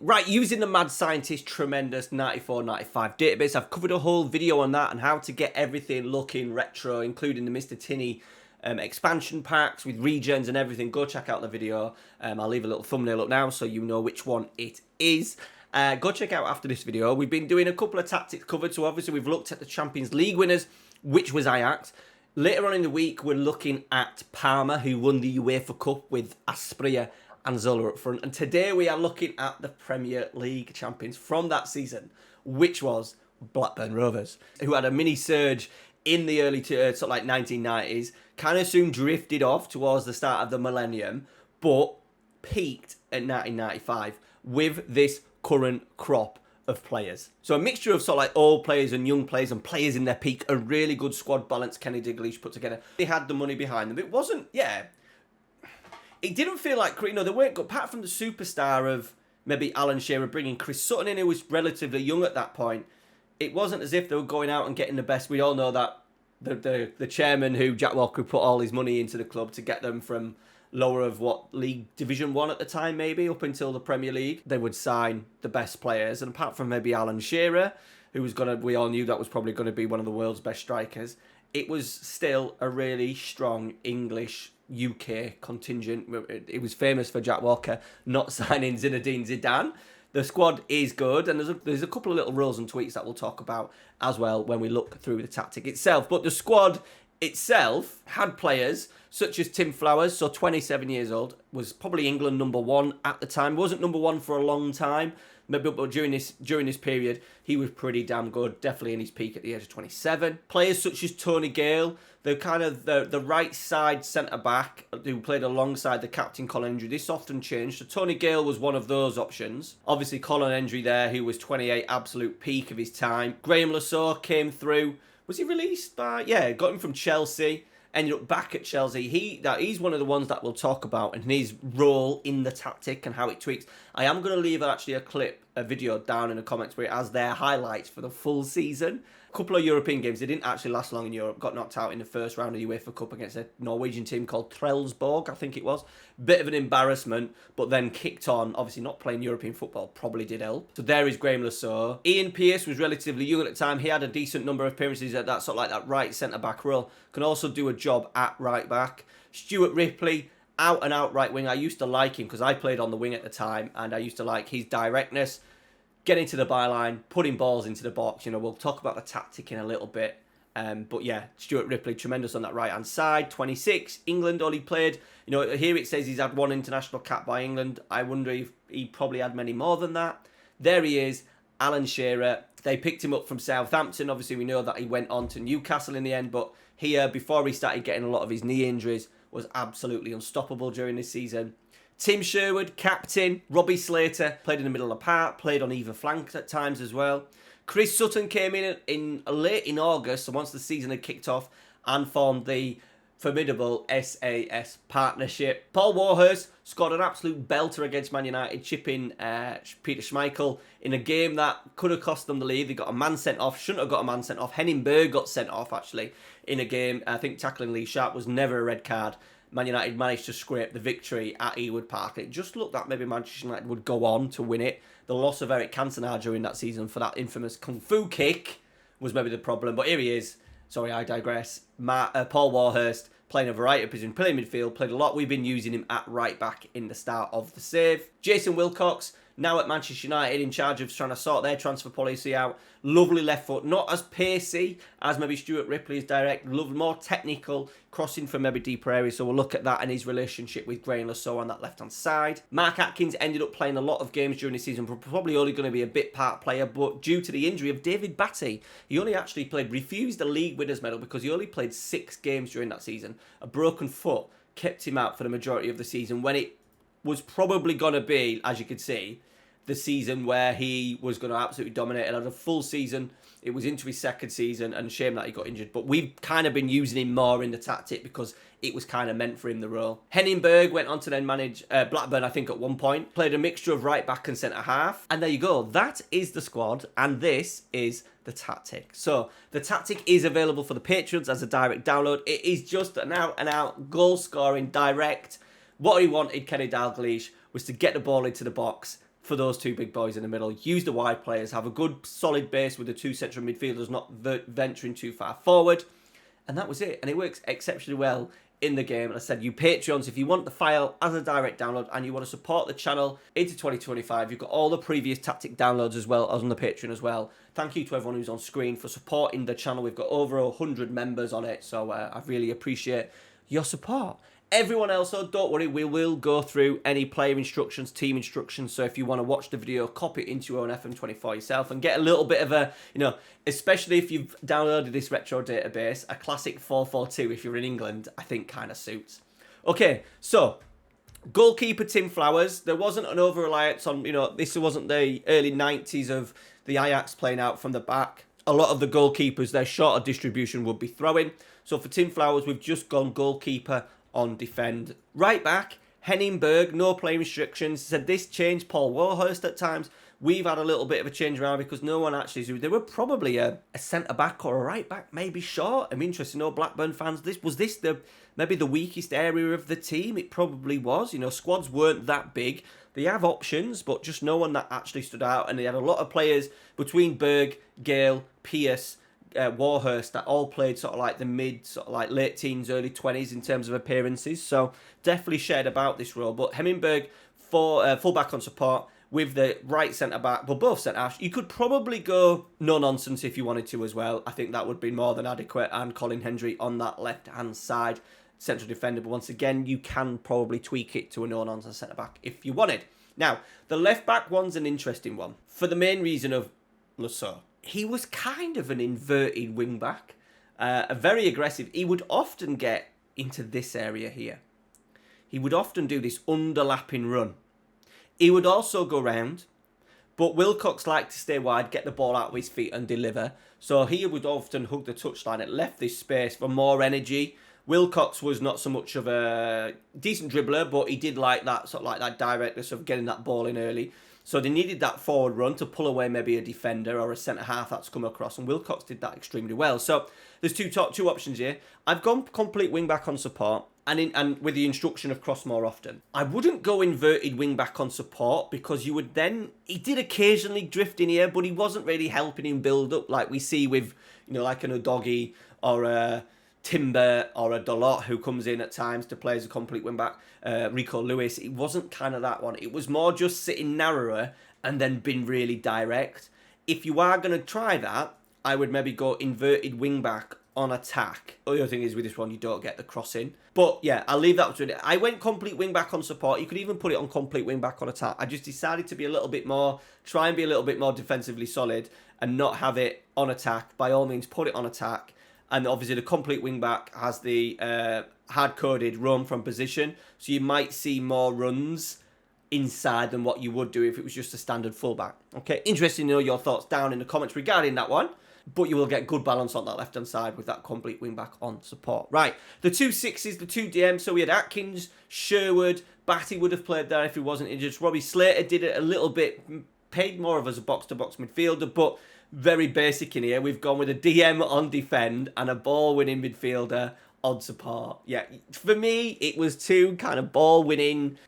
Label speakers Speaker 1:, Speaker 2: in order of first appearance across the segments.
Speaker 1: Right, using the Mad Scientist Tremendous 94-95 database, I've covered a whole video on that and how to get everything looking retro, including the Mr. Tinney expansion packs with regens and everything. Go check out the video. I'll leave a little thumbnail up now so you know which one it is. Go check out after this video. We've been doing a couple of tactics covered, so obviously we've looked at the Champions League winners, which was Ajax. Later on in the week, we're looking at Parma, who won the UEFA Cup with Aspria and Zola up front. And today we are looking at the Premier League champions from that season, which was Blackburn Rovers, who had a mini surge in the early sort of like 1990s, kind of soon drifted off towards the start of the millennium, but peaked at 1995 with this current crop of players. So a mixture of sort of like old players and young players and players in their peak, a really good squad balance Kenny Dalglish put together. They had the money behind them. It wasn't, it didn't feel like, they weren't good, apart from the superstar of maybe Alan Shearer bringing Chris Sutton in, who was relatively young at that point. It wasn't as if they were going out and getting the best. We all know that the chairman, who Jack Walker put all his money into the club to get them from lower of what League Division 1 at the time, maybe, up until the Premier League, they would sign the best players. And apart from maybe Alan Shearer, who was we all knew that was probably going to be one of the world's best strikers, it was still a really strong English UK contingent. It was famous for Jack Walker not signing Zinedine Zidane. The squad is good, and there's a couple of little rules and tweaks that we'll talk about as well when we look through the tactic itself. But the squad itself had players such as Tim Flowers, so 27 years old, was probably England number one at the time. Wasn't number one for a long time, but during this period, he was pretty damn good, definitely in his peak at the age of 27. Players such as Tony Gale, the kind of the right side centre-back who played alongside the captain Colin Hendry. This often changed. So Tony Gale was one of those options. Obviously Colin Hendry there, who was 28, absolute peak of his time. Graham Lassalle came through. Was he released by... Yeah, got him from Chelsea. Ended up back at Chelsea. He's one of the ones that we'll talk about and his role in the tactic and how it tweaks. I am going to leave actually a video down in the comments where it has their highlights for the full season. A couple of European games. They didn't actually last long in Europe. Got knocked out in the first round of the UEFA Cup against a Norwegian team called Trelleborg, I think it was. Bit of an embarrassment, but then kicked on. Obviously not playing European football probably did help. So there is Graham Lassalle. Ian Pearce was relatively young at the time. He had a decent number of appearances at that sort of like that right centre-back role. Can also do a job at right-back. Stuart Ripley, out and out right wing. I used to like him because I played on the wing at the time, and I used to like his directness, getting to the byline, putting balls into the box. We'll talk about the tactic in a little bit. But yeah, Stuart Ripley, tremendous on that right-hand side. 26, England, all he played. Here it says he's had one international cap by England. I wonder if he probably had many more than that. There he is, Alan Shearer. They picked him up from Southampton. Obviously, we know that he went on to Newcastle in the end. But here, before he started getting a lot of his knee injuries, was absolutely unstoppable during this season. Tim Sherwood, captain. Robbie Slater played in the middle of the park, played on either flank at times as well. Chris Sutton came in late in August, so once the season had kicked off, and formed the formidable SAS partnership. Paul Warhurst scored an absolute belter against Man United, chipping Peter Schmeichel in a game that could have cost them the lead. They got a man sent off, shouldn't have got a man sent off. Henning Berg got sent off, actually, in a game. I think tackling Lee Sharp was never a red card. Man United managed to scrape the victory at Ewood Park. It just looked like maybe Manchester United would go on to win it. The loss of Eric Cantona during that season for that infamous Kung Fu kick was maybe the problem. But here he is. Sorry, I digress. Paul Warhurst playing a variety of positions, playing midfield, played a lot. We've been using him at right back in the start of the save. Jason Wilcox, now at Manchester United, in charge of trying to sort their transfer policy out. Lovely left foot, not as pacey as maybe Stuart Ripley's direct, more technical, crossing from maybe deeper areas. So we'll look at that and his relationship with Graham Lassalle on that left-hand side. Mark Atkins ended up playing a lot of games during the season, probably only going to be a bit part player, but due to the injury of David Batty, he only actually refused the league winners medal because he only played 6 games during that season. A broken foot kept him out for the majority of the season when it was probably going to be, as you could see, the season where he was going to absolutely dominate. It had a full season. It was into his second season, and shame that he got injured. But we've kind of been using him more in the tactic because it was kind of meant for him, the role. Henning Berg went on to then manage Blackburn, I think, at one point. Played a mixture of right back and centre half. And there you go. That is the squad, and this is the tactic. So the tactic is available for the patrons as a direct download. It is just an out-and-out goal-scoring direct. What he wanted, Kenny Dalglish, was to get the ball into the box, for those two big boys in the middle. Use the wide players, have a good solid base with the two central midfielders not venturing too far forward. And that was it. And it works exceptionally well in the game. And I said, you Patreons, if you want the file as a direct download and you want to support the channel into 2025, you've got all the previous tactic downloads as well as on the Patreon as well. Thank you to everyone who's on screen for supporting the channel. We've got over 100 members on it, so I really appreciate your support. Everyone else, though, don't worry, we will go through any player instructions, team instructions, so if you want to watch the video, copy it into your own FM24 yourself and get a little bit of a, especially if you've downloaded this retro database, a classic 4-4-2 if you're in England, I think kind of suits. Okay, so goalkeeper Tim Flowers, there wasn't an over-reliance on, this wasn't the early 90s of the Ajax playing out from the back. A lot of the goalkeepers, their shorter distribution would be throwing. So for Tim Flowers, we've just gone goalkeeper on defend. Right back, Henning Berg, no play restrictions. Said this changed Paul Warhurst at times. We've had a little bit of a change around because no one actually... They were probably a centre-back or a right-back, maybe short. I'm interested to know, Blackburn fans, was this maybe the weakest area of the team? It probably was. Squads weren't that big. They have options, but just no one that actually stood out. And they had a lot of players between Berg, Gale, Pearce, Warhurst that all played sort of like the late teens, early 20s in terms of appearances. So definitely shared about this role. But Hemingberg, full back on support with the right centre-back, well, both centre-halves. You could probably go no-nonsense if you wanted to as well. I think that would be more than adequate. And Colin Hendry on that left-hand side, central defender. But once again, you can probably tweak it to a no-nonsense centre-back if you wanted. Now, the left-back one's an interesting one for the main reason of Lasseau. He was kind of an inverted wing-back, a very aggressive. He would often get into this area here. He would often do this underlapping run. He would also go round, but Wilcox liked to stay wide, get the ball out of his feet and deliver. So he would often hug the touchline. It left this space for more energy. Wilcox was not so much of a decent dribbler, but he did like that that directness of getting that ball in early. So they needed that forward run to pull away maybe a defender or a centre-half that's come across, and Wilcox did that extremely well. So there's two options here. I've gone complete wing-back on support, and with the instruction of cross more often. I wouldn't go inverted wing-back on support, because you would then... He did occasionally drift in here, but he wasn't really helping him build up like we see with, like an Udogie or a Timber or a Dalot who comes in at times to play as a complete wing-back. Rico Lewis, it wasn't kind of that one. It was more just sitting narrower and then being really direct. If you are going to try that, I would maybe go inverted wing-back on attack. The other thing is with this one, you don't get the crossing. But yeah, I'll leave that to it. I went complete wing-back on support. You could even put it on complete wing-back on attack. I just decided to be a little bit more, try and be a little bit more defensively solid and not have it on attack. By all means, put it on attack. And obviously the complete wing-back has the hard-coded run from position. So you might see more runs inside than what you would do if it was just a standard fullback. Okay, interesting to know your thoughts down in the comments regarding that one. But you will get good balance on that left-hand side with that complete wing-back on support. Right, the 2 6s, the 2 DMs. So we had Atkins, Sherwood, Batty would have played there if he wasn't injured. Robbie Slater did it a little bit, paid more of as a box-to-box midfielder, but... very basic in here. We've gone with a DM on defend and a ball-winning midfielder on support. Yeah, for me, it was two kind of ball-winning,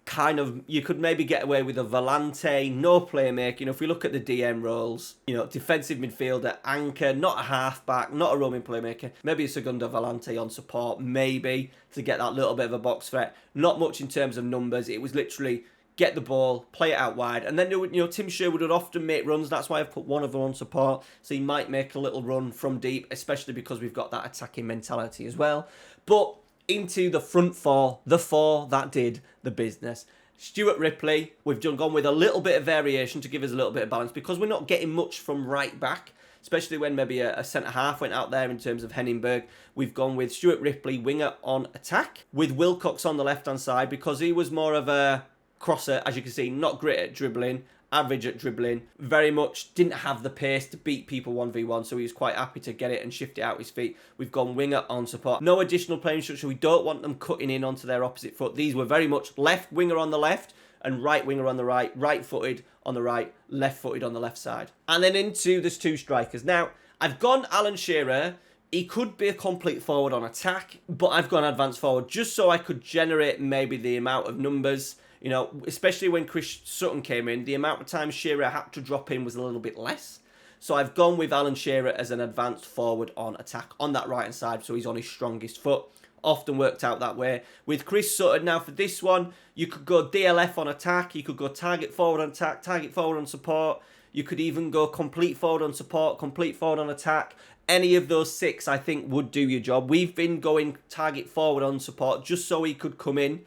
Speaker 1: you could maybe get away with a Volante, no playmaking. If we look at the DM roles, defensive midfielder, anchor, not a half-back, not a roaming playmaker, maybe a Segundo Volante on support, maybe, to get that little bit of a box threat. Not much in terms of numbers. It was literally... get the ball, play it out wide. And then, Tim Sherwood would often make runs. That's why I've put one of them on support. So he might make a little run from deep, especially because we've got that attacking mentality as well. But into the front four, the four that did the business. Stuart Ripley, we've gone with a little bit of variation to give us a little bit of balance because we're not getting much from right back, especially when maybe a centre-half went out there in terms of Henningberg. We've gone with Stuart Ripley, winger on attack, with Wilcox on the left-hand side because he was more of a... crosser, as you can see, not great at dribbling, average at dribbling, very much didn't have the pace to beat people 1v1, so he was quite happy to get it and shift it out his feet. We've gone winger on support. No additional playing structure. We don't want them cutting in onto their opposite foot. These were very much left winger on the left and right winger on the right, right-footed on the right, left-footed on the left side. And then into there's two strikers. Now, I've gone Alan Shearer. He could be a complete forward on attack, but I've gone advanced forward just so I could generate maybe the amount of numbers. You know, especially when Chris Sutton came in, the amount of time Shearer had to drop in was a little bit less. So I've gone with Alan Shearer as an advanced forward on attack on that right-hand side, so he's on his strongest foot. Often worked out that way. With Chris Sutton now for this one, you could go DLF on attack, you could go target forward on attack, target forward on support. You could even go complete forward on support, complete forward on attack. Any of those 6, I think, would do your job. We've been going target forward on support just so he could come in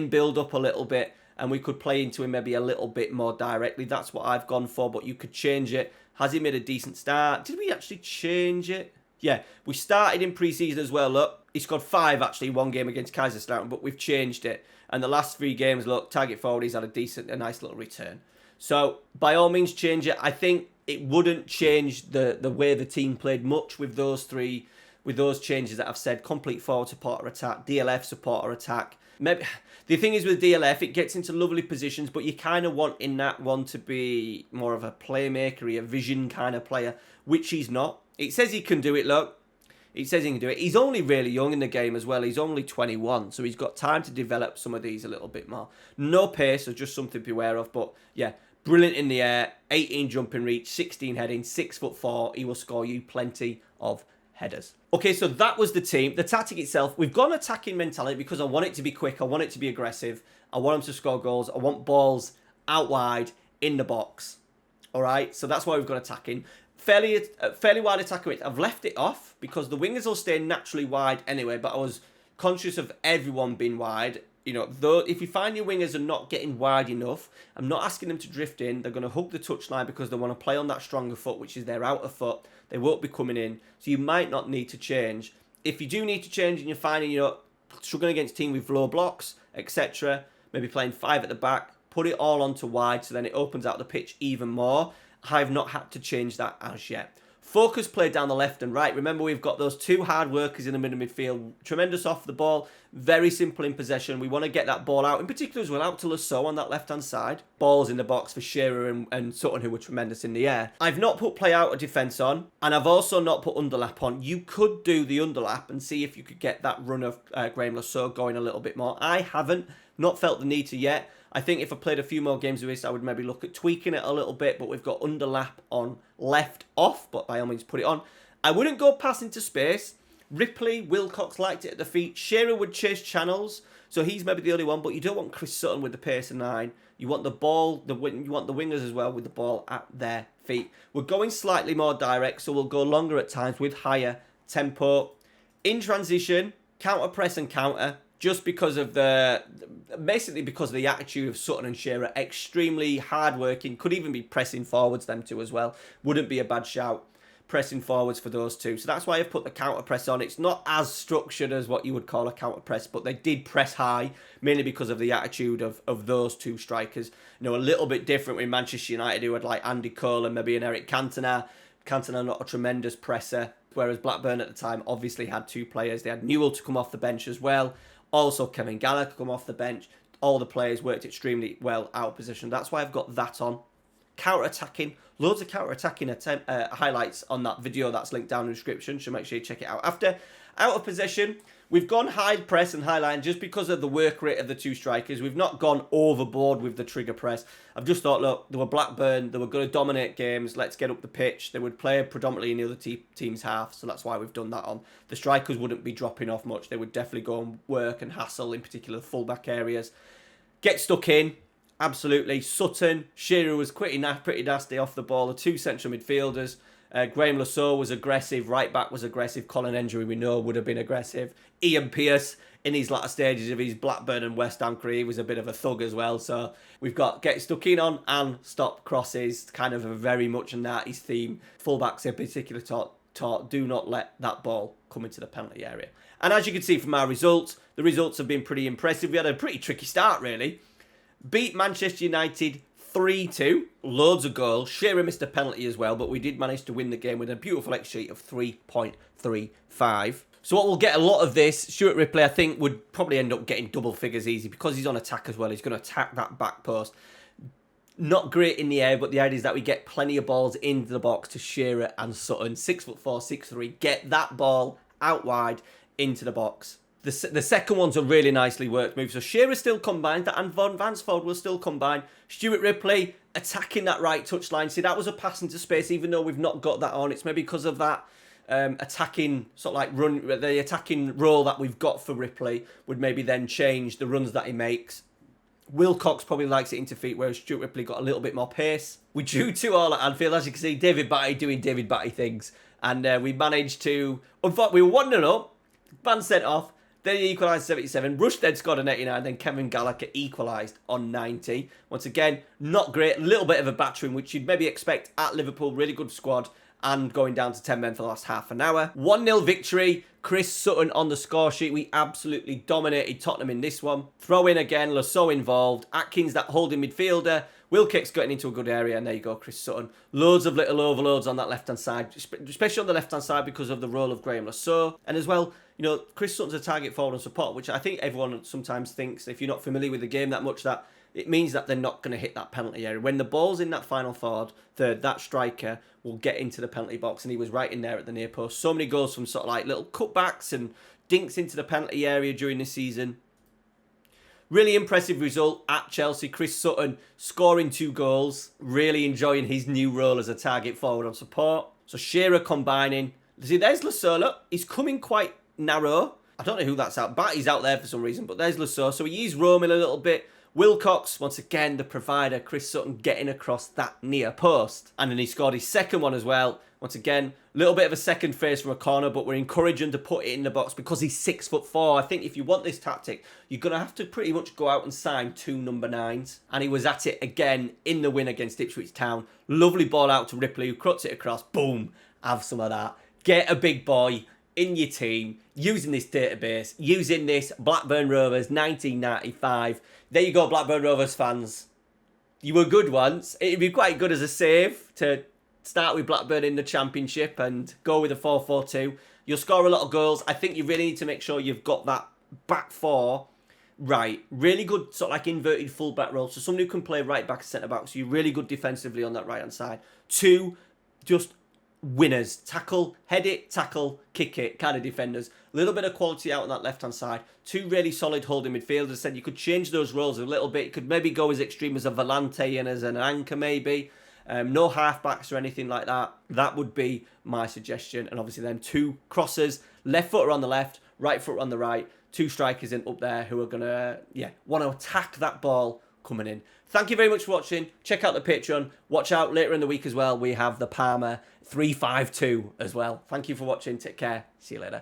Speaker 1: build up a little bit, and we could play into him maybe a little bit more directly. That's what I've gone for, but you could change it. Has he made a decent start? Did we actually change it? Yeah, we started in pre-season as well. Look, he scored 5 actually, one game against Kaiserslautern, but we've changed it. And the last 3 games, look, target forward, he's had a nice little return. So by all means, change it. I think it wouldn't change the way the team played much with those changes that I've said: complete forward, support or attack, DLF, support or attack. Maybe the thing is with DLF, it gets into lovely positions, but you kind of want in that one to be more of a playmaker, a vision kind of player, which he's not. It says he can do it, look. It says he can do it. He's only really young in the game as well. He's only 21, so he's got time to develop some of these a little bit more. No pace, so just something to be aware of. But yeah, brilliant in the air, 18 jumping reach, 16 heading, 6'4". He will score you plenty of headers. Okay, so that was the team. The tactic itself, we've gone attacking mentality because I want it to be quick. I want it to be aggressive. I want them to score goals. I want balls out wide in the box. All right, so that's why we've got attacking. Fairly wide attacker. I've left it off because the wingers will stay naturally wide anyway, but I was conscious of everyone being wide. You know, though, if you find your wingers are not getting wide enough, I'm not asking them to drift in. They're going to hug the touchline because they want to play on that stronger foot, which is their outer foot. They won't be coming in, so you might not need to change. If you do need to change and you're finding you're struggling against team with low blocks, etc., maybe playing 5 at the back, put it all onto wide so then it opens out the pitch even more. I've not had to change that as yet. Focus play down the left and right. Remember, we've got those 2 hard workers in the middle midfield. Tremendous off the ball. Very simple in possession. We want to get that ball out, in particular as well, out to Lasso on that left-hand side. Balls in the box for Shearer and Sutton, who were tremendous in the air. I've not put play out of defence on, and I've also not put underlap on. You could do the underlap and see if you could get that run of Graham Lasso going a little bit more. I haven't. Not felt the need to yet. I think if I played a few more games with this, I would maybe look at tweaking it a little bit, but we've got underlap on left off, but by all means put it on. I wouldn't go pass into space. Ripley, Wilcox liked it at the feet. Shearer would chase channels, so he's maybe the only one, but you don't want Chris Sutton with the pace of 9. You want the ball, you want the wingers as well with the ball at their feet. We're going slightly more direct, so we'll go longer at times with higher tempo. In transition, counter press and counter. Just because of basically because of the attitude of Sutton and Shearer, extremely hard-working, could even be pressing forwards, them two as well. Wouldn't be a bad shout, pressing forwards for those two. So that's why I've put the counter press on. It's not as structured as what you would call a counter press, but they did press high, mainly because of the attitude of those 2 strikers. You know, a little bit different with Manchester United, who had like Andy Cole and maybe an Eric Cantona. Cantona not a tremendous presser, whereas Blackburn at the time obviously had 2 players. They had Newell to come off the bench as well. Also, Kevin Gallagher come off the bench. All the players worked extremely well out of position. That's why I've got that on. Counter-attacking. Loads of counter-attacking highlights on that video that's linked down in the description. So make sure you check it out after. Out of possession. We've gone high press and high line just because of the work rate of the 2 strikers. We've not gone overboard with the trigger press. I've just thought, look, they were Blackburn. They were going to dominate games. Let's get up the pitch. They would play predominantly in the other team's half. So that's why we've done that on. The strikers wouldn't be dropping off much. They would definitely go and work and hassle, in particular the fullback areas. Get stuck in. Absolutely. Sutton. Shearer was pretty nasty off the ball. The 2 central midfielders. Graham Lasso was aggressive. Right back was aggressive. Colin Hendry, we know, would have been aggressive. Ian Pearce, in his latter stages of his Blackburn and West Ham career, was a bit of a thug as well. So we've got get stuck in on and stop crosses. Kind of a very much a Narty's theme. Fullbacks in particular taught do not let that ball come into the penalty area. And as you can see from our results, the results have been pretty impressive. We had a pretty tricky start, really. Beat Manchester United 3-2, loads of goals. Shearer missed a penalty as well, but we did manage to win the game with a beautiful XG of 3.35. So what we'll get a lot of this, Stuart Ripley, I think, would probably end up getting double figures easy because he's on attack as well. He's going to attack that back post. Not great in the air, but the idea is that we get plenty of balls into the box to Shearer and Sutton. 6'4", 6'3", get that ball out wide into the box. The second one's a really nicely worked move. So Shearer still combined, and Von Vansford will still combine. Stuart Ripley attacking that right touchline. See, that was a pass into space, even though we've not got that on. It's maybe because of that attacking, sort of like the attacking role that we've got for Ripley would maybe then change the runs that he makes. Wilcox probably likes it into feet, whereas Stuart Ripley got a little bit more pace. We drew 2-2 at Anfield, as you can see, David Batty doing David Batty things. And we managed to, unfortunately, we were 1-0 up, man sent off. Then he equalised 77. Rushden scored on 89. Then Kevin Gallagher equalised on 90. Once again, not great. A little bit of a battering, which you'd maybe expect at Liverpool. Really good squad. And going down to 10 men for the last half an hour. 1-0 victory. Chris Sutton on the score sheet. We absolutely dominated Tottenham in this one. Throw in again. Lasso involved. Atkins, that holding midfielder. Wilkes getting into a good area. And there you go, Chris Sutton. Loads of little overloads on that left-hand side. Especially on the left-hand side because of the role of Graham Lasso. And as well, you know, Chris Sutton's a target forward and support, which I think everyone sometimes thinks, if you're not familiar with the game that much, that it means that they're not going to hit that penalty area. When the ball's in that final third, that striker will get into the penalty box, and he was right in there at the near post. So many goals from sort of like little cutbacks and dinks into the penalty area during this season. Really impressive result at Chelsea. Chris Sutton scoring 2 goals. Really enjoying his new role as a target forward on support. So Shearer combining. See, there's Lassola. He's coming quite narrow. I don't know who that's out. Batty's out there for some reason, but there's Lasso. So he is roaming a little bit. Wilcox, once again, the provider. Chris Sutton getting across that near post. And then he scored his second one as well. Once again, a little bit of a second phase from a corner, but we're encouraging to put it in the box because he's 6'4". I think if you want this tactic, you're going to have to pretty much go out and sign 2 number 9s. And he was at it again in the win against Ipswich Town. Lovely ball out to Ripley, who cuts it across. Boom. Have some of that. Get a big boy in your team, using this database, using this Blackburn Rovers 1995. There you go, Blackburn Rovers fans. You were good once. It'd be quite good as a save to start with Blackburn in the Championship and go with a 4-4-2. You'll score a lot of goals. I think you really need to make sure you've got that back four right. Really good sort of like inverted full-back role. So someone who can play right back and centre-back. So you're really good defensively on that right-hand side. 2, just winners. Tackle, head it, tackle, kick it kind of defenders. A little bit of quality out on that left-hand side. 2 really solid holding midfielders. Said you could change those roles a little bit. You could maybe go as extreme as a Volante and as an anchor maybe. No half-backs or anything like that. That would be my suggestion. And obviously then 2 crossers. Left footer on the left, right footer on the right. 2 strikers in up there who are going to, want to attack that ball coming in. Thank you very much for watching. Check out the Patreon. Watch out later in the week as well. We have the Palmer 352 as well. Thank you for watching. Take care. See you later.